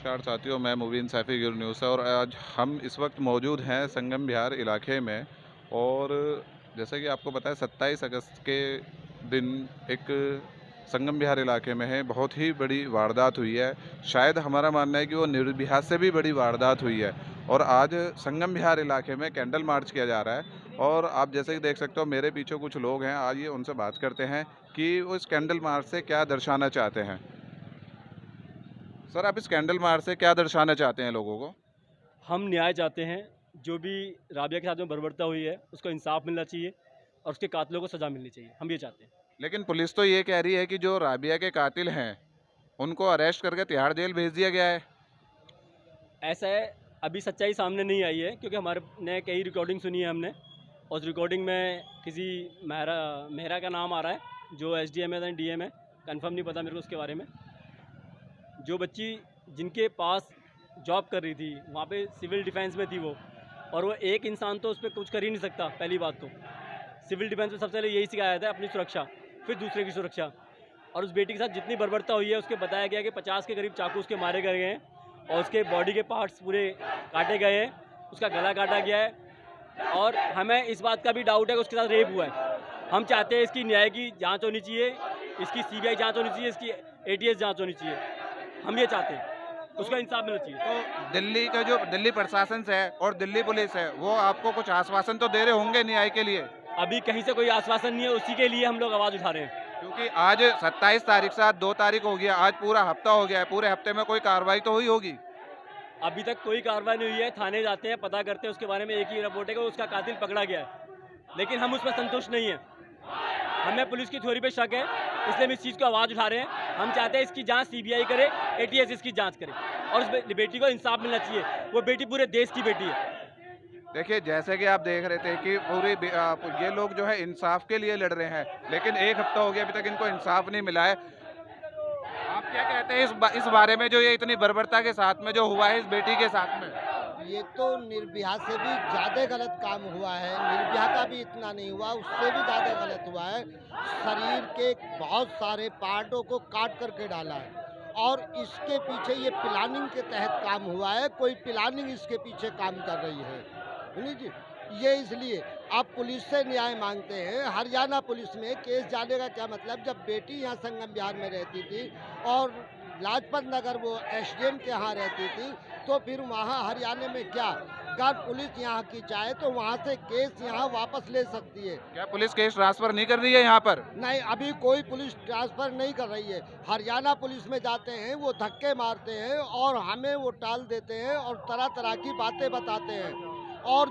नमस्कार साथियों, मैं मुबीन सैफी गिर न्यूज़ से। और आज हम इस वक्त मौजूद हैं संगम विहार इलाके में। और जैसा कि आपको पता है 27 अगस्त के दिन एक संगम विहार इलाके में है बहुत ही बड़ी वारदात हुई है। शायद हमारा मानना है कि वो निर्भया से भी बड़ी वारदात हुई है। और आज संगम विहार इलाके में कैंडल मार्च किया जा रहा है। और आप जैसे कि देख सकते हो मेरे पीछे कुछ लोग हैं, आइए उनसे बात करते हैं कि वो इस कैंडल मार्च से क्या दर्शाना चाहते हैं। सर, आप इस कैंडल मार्च से क्या दर्शाना चाहते हैं लोगों को? हम न्याय चाहते हैं। जो भी राबिया के साथ में बर्बरता हुई है उसको इंसाफ मिलना चाहिए और उसके कातिलों को सज़ा मिलनी चाहिए। हम ये चाहते हैं। लेकिन पुलिस तो ये कह रही है कि जो राबिया के कातिल हैं उनको अरेस्ट करके तिहाड़ जेल भेज दिया गया है। ऐसा है, अभी सच्चाई सामने नहीं आई है क्योंकि हमारे ने कई रिकॉर्डिंग सुनी है हमने। उस रिकॉर्डिंग में किसी मेहरा मेहरा का नाम आ रहा है जो एसडीएम है, डीएम है। कंफर्म नहीं पता मेरे को उसके बारे में। जो बच्ची जिनके पास जॉब कर रही थी वहाँ पे सिविल डिफेंस में थी वो, और वो एक इंसान तो उस पर कुछ कर ही नहीं सकता। पहली बात तो सिविल डिफेंस में सबसे पहले यही सिखाया जाता है, अपनी सुरक्षा फिर दूसरे की सुरक्षा। और उस बेटी के साथ जितनी बर्बरता हुई है उसके बताया गया कि 50 के करीब चाकू उसके मारे गए हैं और उसके बॉडी के पार्ट्स पूरे काटे गए हैं, उसका गला काटा गया है। और हमें इस बात का भी डाउट है कि उसके साथ रेप हुआ है। हम चाहते हैं इसकी न्याय की जांच होनी चाहिए, इसकी सीबीआई जांच होनी चाहिए, इसकी एटीएस जांच होनी चाहिए। हम ये चाहते हैं, उसका इंसाफ मिलना चाहिए। तो दिल्ली का जो दिल्ली प्रशासन से है और दिल्ली पुलिस है वो आपको कुछ आश्वासन तो दे रहे होंगे न्याय के लिए? अभी कहीं से कोई आश्वासन नहीं है, उसी के लिए हम लोग आवाज़ उठा रहे हैं। क्योंकि आज 27 तारीख से आज 2 तारीख हो गया, आज पूरा हफ्ता हो गया है। पूरे हफ्ते में कोई कार्रवाई तो हुई होगी? अभी तक कोई कार्रवाई नहीं हुई है। थाने जाते हैं, पता करते हैं, उसके बारे में एक ही रिपोर्ट है कि उसका कातिल पकड़ा गया है, लेकिन हम उस पर संतुष्ट नहीं हैं। हमें पुलिस की थ्योरी पे शक है, इसलिए हम इस चीज़ को आवाज़ उठा रहे हैं। हम चाहते हैं इसकी जांच सीबीआई करे, एटीएस इसकी जांच करे और उस बेटी को इंसाफ मिलना चाहिए। वो बेटी पूरे देश की बेटी है। देखिए, जैसे कि आप देख रहे थे कि ये लोग जो है इंसाफ के लिए लड़ रहे हैं, लेकिन एक हफ्ता हो गया अभी तक इनको इंसाफ नहीं मिला है। आप क्या कहते हैं इस बारे में, जो ये इतनी बर्बरता के साथ में जो हुआ है इस बेटी के साथ में? ये तो निर्भया से भी ज़्यादा गलत काम हुआ है। निर्भया का भी इतना नहीं हुआ, उससे भी ज़्यादा गलत हुआ है। शरीर के बहुत सारे पार्टों को काट करके डाला है और इसके पीछे ये प्लानिंग के तहत काम हुआ है। कोई प्लानिंग इसके पीछे काम कर रही है, सुनिए जी। ये इसलिए आप पुलिस से न्याय मांगते हैं। हरियाणा पुलिस में केस जाने का क्या मतलब, जब बेटी यहाँ संगम विहार में रहती थी और लाजपत नगर वो एसडीएम के यहाँ रहती थी, तो फिर वहाँ हरियाणा में क्या, अगर पुलिस यहाँ की चाहे तो वहाँ से केस यहाँ वापस ले सकती है। क्या पुलिस केस ट्रांसफर नहीं कर रही है यहाँ पर? नहीं, अभी कोई पुलिस ट्रांसफ़र नहीं कर रही है। हरियाणा पुलिस में जाते हैं, वो धक्के मारते हैं और हमें वो टाल देते हैं और तरह तरह की बातें बताते हैं। और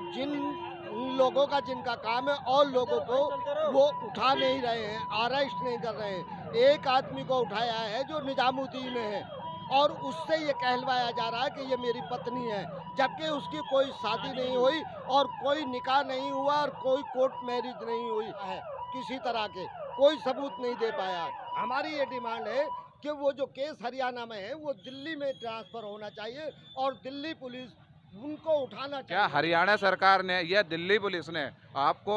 उन लोगों का जिनका काम है और लोगों को वो उठा नहीं रहे हैं, अरेस्ट नहीं कर रहे हैं। एक आदमी को उठाया है जो निजामुद्दीन में है और उससे ये कहलवाया जा रहा है कि ये मेरी पत्नी है, जबकि उसकी कोई शादी नहीं हुई और कोई निकाह नहीं हुआ और कोई कोर्ट मैरिज नहीं हुई है। किसी तरह के कोई सबूत नहीं दे पाया। हमारी ये डिमांड है कि वो जो केस हरियाणा में है वो दिल्ली में ट्रांसफ़र होना चाहिए और दिल्ली पुलिस उनको उठाना क्या चाहिए। हरियाणा सरकार ने या दिल्ली पुलिस ने आपको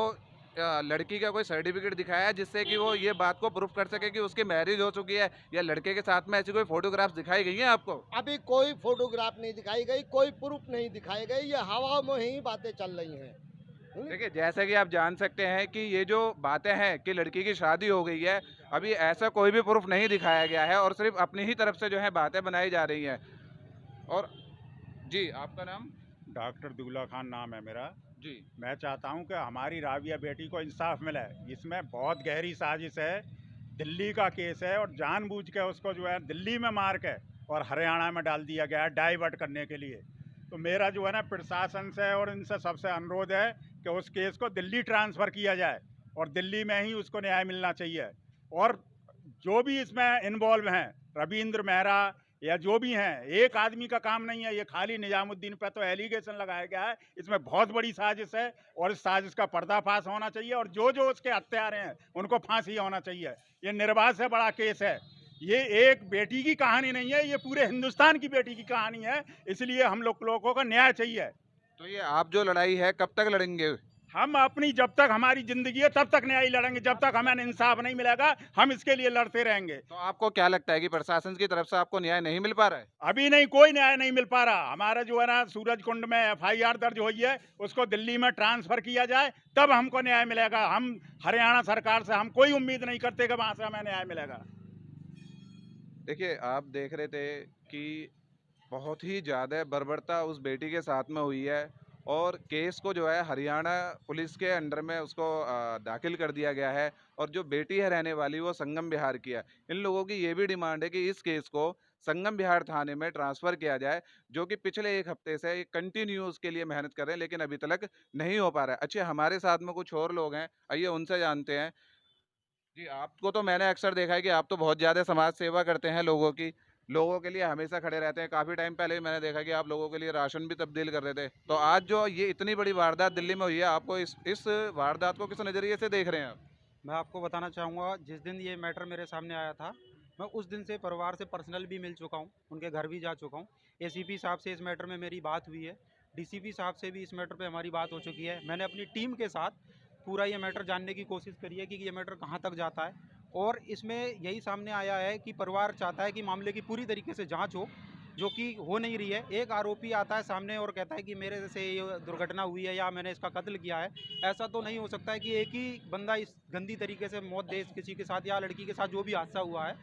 लड़की का कोई सर्टिफिकेट दिखाया है जिससे कि वो ये बात को प्रूफ कर सके कि उसकी मैरिज हो चुकी है, या लड़के के साथ में ऐसी कोई फोटोग्राफ्स दिखाई गई हैं आपको? अभी कोई फोटोग्राफ नहीं दिखाई गई, कोई प्रूफ नहीं दिखाई गई, ये हवा में ही बातें चल रही हैं। देखिए, जैसे कि आप जान सकते हैं कि ये जो बातें हैं कि लड़की की शादी हो गई है, अभी ऐसा कोई भी प्रूफ नहीं दिखाया गया है और सिर्फ अपनी ही तरफ से जो है बातें बनाई जा रही हैं। और जी, आपका नाम? डॉक्टर दुगला खान नाम है मेरा। जी। मैं चाहता हूं कि हमारी राबिया बेटी को इंसाफ मिले। इसमें बहुत गहरी साजिश है, दिल्ली का केस है और जानबूझ के उसको जो है दिल्ली में मार के और हरियाणा में डाल दिया गया है डाइवर्ट करने के लिए। तो मेरा जो है ना प्रशासन से और इनसे सबसे अनुरोध है कि उस केस को दिल्ली ट्रांसफ़र किया जाए और दिल्ली में ही उसको न्याय मिलना चाहिए। और जो भी इसमें इन्वॉल्व हैं, रविंद्र मेहरा या जो भी हैं, एक आदमी का काम नहीं है। ये खाली निजामुद्दीन पे तो एलिगेशन लगाया गया है, इसमें बहुत बड़ी साजिश है और इस साजिश का पर्दाफाश होना चाहिए और जो जो उसके हत्यारे हैं उनको फांसी होना चाहिए। ये निर्बाध से बड़ा केस है। ये एक बेटी की कहानी नहीं है, ये पूरे हिंदुस्तान की बेटी की कहानी है। इसलिए हम लोगों को न्याय चाहिए। तो ये आप जो लड़ाई है कब तक लड़ेंगे? हम अपनी जब तक हमारी जिंदगी है तब तक न्याय लड़ेंगे, जब तक हमें इंसाफ नहीं मिलेगा हम इसके लिए लड़ते रहेंगे। तो आपको क्या लगता है कि प्रशासन की तरफ से आपको न्याय नहीं मिल पा रहा है? अभी नहीं, कोई न्याय नहीं मिल पा रहा। हमारा जो है ना सूरज कुंड में एफआईआर दर्ज हुई है, उसको दिल्ली में ट्रांसफर किया जाए तब हमको न्याय मिलेगा। हम हरियाणा सरकार से हम कोई उम्मीद नहीं करते कि वहां से हमें न्याय मिलेगा। देखिए, आप देख रहे थे कि बहुत ही ज़्यादा बर्बरता उस बेटी के साथ में हुई है और केस को जो है हरियाणा पुलिस के अंडर में उसको दाखिल कर दिया गया है और जो बेटी है रहने वाली वो संगम बिहार की है। इन लोगों की ये भी डिमांड है कि इस केस को संगम बिहार थाने में ट्रांसफ़र किया जाए, जो कि पिछले 1 हफ्ते से कंटिन्यू उसके लिए मेहनत कर रहे हैं लेकिन अभी तक नहीं हो पा रहा है। अच्छा, हमारे साथ में कुछ और लोग हैं, आइए उनसे जानते हैं। जी, आपको तो मैंने अक्सर देखा है कि आप तो बहुत ज़्यादा समाज सेवा करते हैं लोगों की, लोगों के लिए हमेशा खड़े रहते हैं। काफ़ी टाइम पहले भी मैंने देखा कि आप लोगों के लिए राशन भी तब्दील कर रहे थे। तो आज जो ये इतनी बड़ी वारदात दिल्ली में हुई है, आपको इस वारदात को किस नज़रिए से देख रहे हैं आप? मैं आपको बताना चाहूँगा, जिस दिन ये मैटर मेरे सामने आया था, मैं उस दिन से परिवार से पर्सनल भी मिल चुका हूँ, उनके घर भी जा चुका हूँ। एसीपी साहब से इस मैटर में मेरी बात हुई है, डीसीपी साहब से भी इस मैटर पे हमारी बात हो चुकी है। मैंने अपनी टीम के साथ पूरा ये मैटर जानने की कोशिश करी है कि ये मैटर कहाँ तक जाता है, और इसमें यही सामने आया है कि परिवार चाहता है कि मामले की पूरी तरीके से जाँच हो, जो कि हो नहीं रही है। एक आरोपी आता है सामने और कहता है कि मेरे से ये दुर्घटना हुई है या मैंने इसका कत्ल किया है। ऐसा तो नहीं हो सकता है कि एक ही बंदा इस गंदी तरीके से मौत दे किसी के साथ या लड़की के साथ जो भी हादसा हुआ है।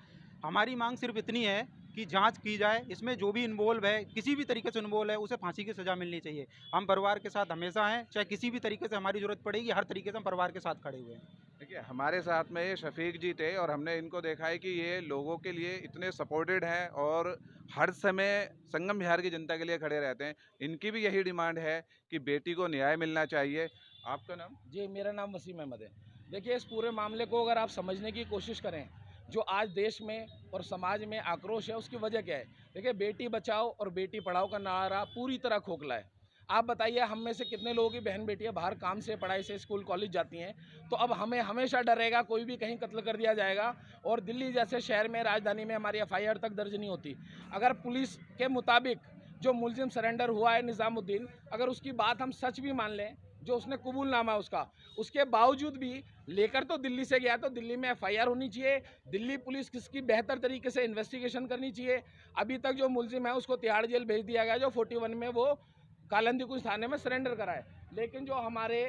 हमारी मांग सिर्फ इतनी है कि जांच की जाए, इसमें जो भी इन्वॉल्व है, किसी भी तरीके से इन्वॉल्व है, उसे फांसी की सज़ा मिलनी चाहिए। हम परिवार के साथ हमेशा हैं, चाहे किसी भी तरीके से हमारी ज़रूरत पड़ेगी, हर तरीके से हम परिवार के साथ खड़े हुए हैं। देखिए, हमारे साथ में ये शफ़ीक जी थे और हमने इनको देखा है कि ये लोगों के लिए इतने सपोर्टेड हैं और हर समय संगम बिहार की जनता के लिए खड़े रहते हैं। इनकी भी यही डिमांड है कि बेटी को न्याय मिलना चाहिए। आपका नाम? जी, मेरा नाम वसीम अहमद है। देखिए, इस पूरे मामले को अगर आप समझने की कोशिश करें, जो आज देश में और समाज में आक्रोश है, उसकी वजह क्या है? देखिए, बेटी बचाओ और बेटी पढ़ाओ का नारा पूरी तरह खोखला है। आप बताइए, हम में से कितने लोगों की बहन बेटियां बाहर काम से, पढ़ाई से, स्कूल कॉलेज जाती हैं, तो अब हमें हमेशा डर रहेगा कोई भी कहीं कत्ल कर दिया जाएगा। और दिल्ली जैसे शहर में, राजधानी में हमारी एफआईआर तक दर्ज नहीं होती। अगर पुलिस के मुताबिक जो मुलजिम सरेंडर हुआ है निज़ामुद्दीन, अगर उसकी बात हम सच भी मान लें, जो उसने कबूलनामा है उसका, उसके बावजूद भी लेकर तो दिल्ली से गया, तो दिल्ली में एफआईआर होनी चाहिए। दिल्ली पुलिस किसकी बेहतर तरीके से इन्वेस्टिगेशन करनी चाहिए। अभी तक जो मुलजिम है उसको तिहाड़ जेल भेज दिया गया, जो 41 में वो कालंदी कुछ थाने में सरेंडर कराए। लेकिन जो हमारे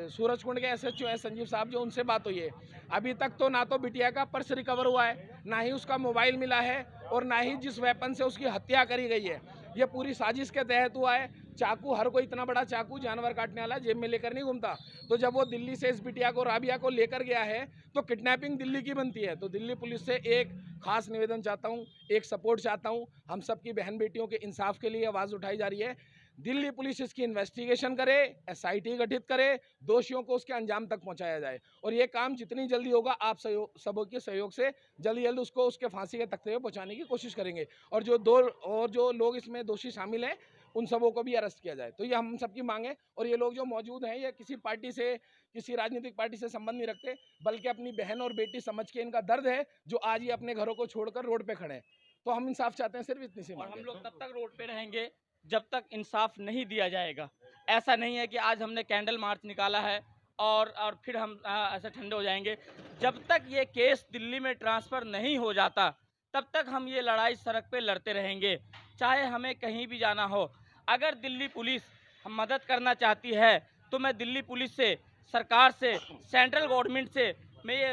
सूरज कुंड के एसएचओ हैं संजीव साहब, जो उनसे बात हुई है, अभी तक तो ना तो बिटिया का पर्स रिकवर हुआ है, ना ही उसका मोबाइल मिला है, और ना ही जिस वेपन से उसकी हत्या करी गई है, ये पूरी साजिश के तहत हुआ है। चाकू, हर कोई इतना बड़ा चाकू जानवर काटने वाला जेब में लेकर नहीं घूमता। तो जब वो दिल्ली से इस बिटिया को, राबिया को लेकर गया है, तो किडनैपिंग दिल्ली की बनती है। तो दिल्ली पुलिस से एक खास निवेदन चाहता हूँ, एक सपोर्ट चाहता हूँ। हम सबकी बहन बेटियों के इंसाफ के लिए आवाज़ उठाई जा रही है। दिल्ली पुलिस इसकी इन्वेस्टिगेशन करे, एसआईटी गठित करे, दोषियों को उसके अंजाम तक पहुंचाया जाए, और ये काम जितनी जल्दी होगा आप सबों के सहयोग से जल्दी जल्दी उसको उसके फांसी के तख्ते पे पहुंचाने की कोशिश करेंगे। और जो लोग इसमें दोषी शामिल हैं, उन सबों को भी अरेस्ट किया जाए। तो ये हम सबकी मांग है। और ये लोग जो मौजूद हैं, ये किसी पार्टी से, किसी राजनीतिक पार्टी से संबंध नहीं रखते, बल्कि अपनी बहन और बेटी समझ के इनका दर्द है, जो आज ये अपने घरों को छोड़कर रोड पे खड़े हैं। तो हम इंसाफ चाहते हैं, सिर्फ इतनी सी और मांग हम है। लोग तब तक रोड पे रहेंगे जब तक इंसाफ नहीं दिया जाएगा। ऐसा नहीं है कि आज हमने कैंडल मार्च निकाला है और फिर हम ऐसे ठंडे हो जाएंगे। जब तक ये केस दिल्ली में ट्रांसफ़र नहीं हो जाता, तब तक हम ये लड़ाई सड़क पे लड़ते रहेंगे, चाहे हमें कहीं भी जाना हो। अगर दिल्ली पुलिस हम मदद करना चाहती है, तो मैं दिल्ली पुलिस से, सरकार से, सेंट्रल गवर्नमेंट से मैं ये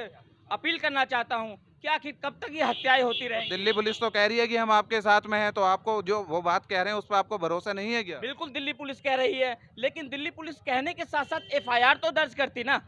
अपील करना चाहता हूँ कि आखिर कब तक ये हत्याएं होती रहेंगी। दिल्ली पुलिस तो कह रही है कि हम आपके साथ में हैं, तो आपको जो वो बात कह रहे हैं उस पर आपको भरोसा नहीं है क्या? बिल्कुल दिल्ली पुलिस कह रही है, लेकिन दिल्ली पुलिस कहने के साथ साथ एफआईआर तो दर्ज करती ना।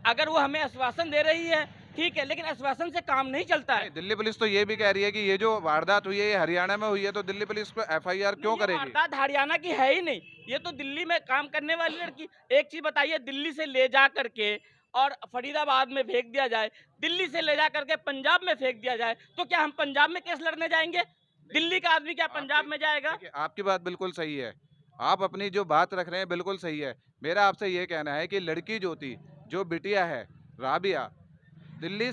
अगर वो हमें आश्वासन दे रही है, ठीक है, लेकिन आश्वासन से काम नहीं चलता है। दिल्ली पुलिस तो ये भी कह रही है कि ये जो वारदात हुई है ये हरियाणा में हुई है, तो दिल्ली पुलिस पे एफआईआर क्यों ये करेगी? वारदात हरियाणा की है ही नहीं, ये तो दिल्ली में काम करने वाली लड़की। एक चीज बताइए, दिल्ली से ले जा करके और फरीदाबाद में फेंक दिया जाए, दिल्ली से ले जा करके पंजाब में फेंक दिया जाए, तो क्या हम पंजाब में केस लड़ने जाएंगे? दिल्ली का आदमी क्या पंजाब में जाएगा? देखिए, आपकी बात बिल्कुल सही है, आप अपनी जो बात रख रहे हैं बिल्कुल सही है। मेरा आपसे ये कहना है कि लड़की जो थी, जो बिटिया है राबिया, दिल्ली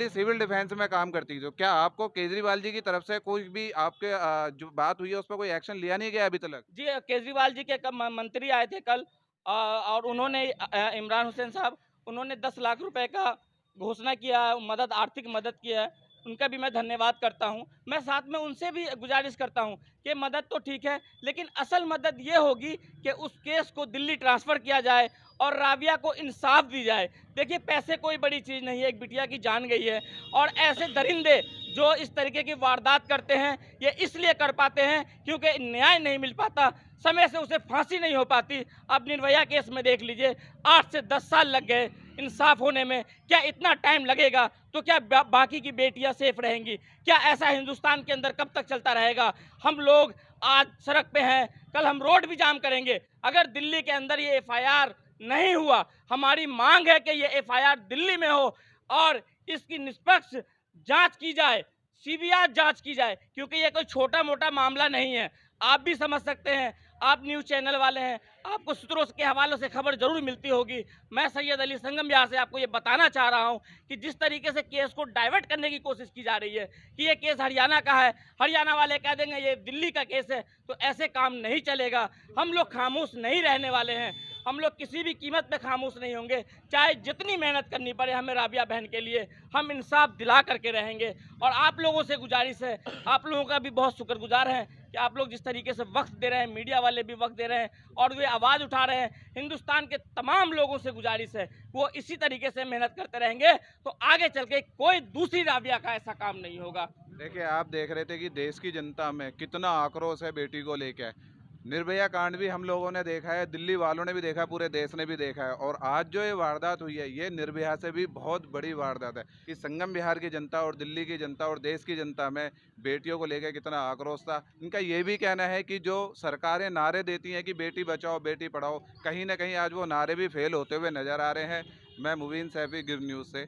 सिविल डिफेंस में काम करती थी, तो क्या आपको केजरीवाल जी की तरफ से कोई भी आपके जो बात हुई है उस पर कोई एक्शन लिया नहीं गया अभी तक? जी, केजरीवाल जी के मंत्री आए थे कल, और उन्होंने इमरान हुसैन साहब उन्होंने 10 लाख रुपए का घोषणा किया, मदद, आर्थिक मदद किया है, उनका भी मैं धन्यवाद करता हूं। मैं साथ में उनसे भी गुजारिश करता हूं कि मदद तो ठीक है, लेकिन असल मदद ये होगी कि उस केस को दिल्ली ट्रांसफ़र किया जाए और राबिया को इंसाफ दी जाए। देखिए, पैसे कोई बड़ी चीज़ नहीं है, एक बिटिया की जान गई है, और ऐसे दरिंदे जो इस तरीके की वारदात करते हैं, ये इसलिए कर पाते हैं क्योंकि न्याय नहीं मिल पाता, समय से उसे फांसी नहीं हो पाती। अब निर्भया केस में देख लीजिए, 8 से 10 साल लग गए इंसाफ होने में। क्या इतना टाइम लगेगा तो क्या बाकी की बेटियां सेफ रहेंगी? क्या ऐसा हिंदुस्तान के अंदर कब तक चलता रहेगा? हम लोग आज सड़क पे हैं, कल हम रोड भी जाम करेंगे। अगर दिल्ली के अंदर ये एफआईआर नहीं हुआ, हमारी मांग है कि ये एफआईआर दिल्ली में हो और इसकी निष्पक्ष जांच की जाए, सीबीआई जांच की जाए, क्योंकि ये कोई छोटा मोटा मामला नहीं है। आप भी समझ सकते हैं, आप न्यूज़ चैनल वाले हैं, आपको सूत्रों के हवालों से खबर जरूर मिलती होगी। मैं सैयद अली संगम बिहार से आपको ये बताना चाह रहा हूँ कि जिस तरीके से केस को डाइवर्ट करने की कोशिश की जा रही है कि ये केस हरियाणा का है, हरियाणा वाले कह देंगे ये दिल्ली का केस है, तो ऐसे काम नहीं चलेगा। हम लोग खामोश नहीं रहने वाले हैं, हम लोग किसी भी कीमत पे खामोश नहीं होंगे, चाहे जितनी मेहनत करनी पड़े हमें राबिया बहन के लिए, हम इंसाफ दिला करके रहेंगे। और आप लोगों से गुजारिश है, आप लोगों का भी बहुत शुक्रगुजार हैं कि आप लोग जिस तरीके से वक्त दे रहे हैं, मीडिया वाले भी वक्त दे रहे हैं और वे आवाज़ उठा रहे हैं। हिंदुस्तान के तमाम लोगों से गुजारिश है, वो इसी तरीके से मेहनत करते रहेंगे तो आगे चल के कोई दूसरी राबिया का ऐसा काम नहीं होगा। देखिए, आप देख रहे थे कि देश की जनता में कितना आक्रोश है बेटी को लेकर। निर्भया कांड भी हम लोगों ने देखा है, दिल्ली वालों ने भी देखा, पूरे देश ने भी देखा है, और आज जो ये वारदात हुई है ये निर्भया से भी बहुत बड़ी वारदात है कि संगम बिहार की जनता और दिल्ली की जनता और देश की जनता में बेटियों को लेकर कितना आक्रोश था। इनका ये भी कहना है कि जो सरकारें नारे देती हैं कि बेटी बचाओ बेटी पढ़ाओ, कहीं ना कहीं आज वो नारे भी फेल होते हुए नजर आ रहे हैं। मैं मुबीन सैफी, गिर न्यूज़ से।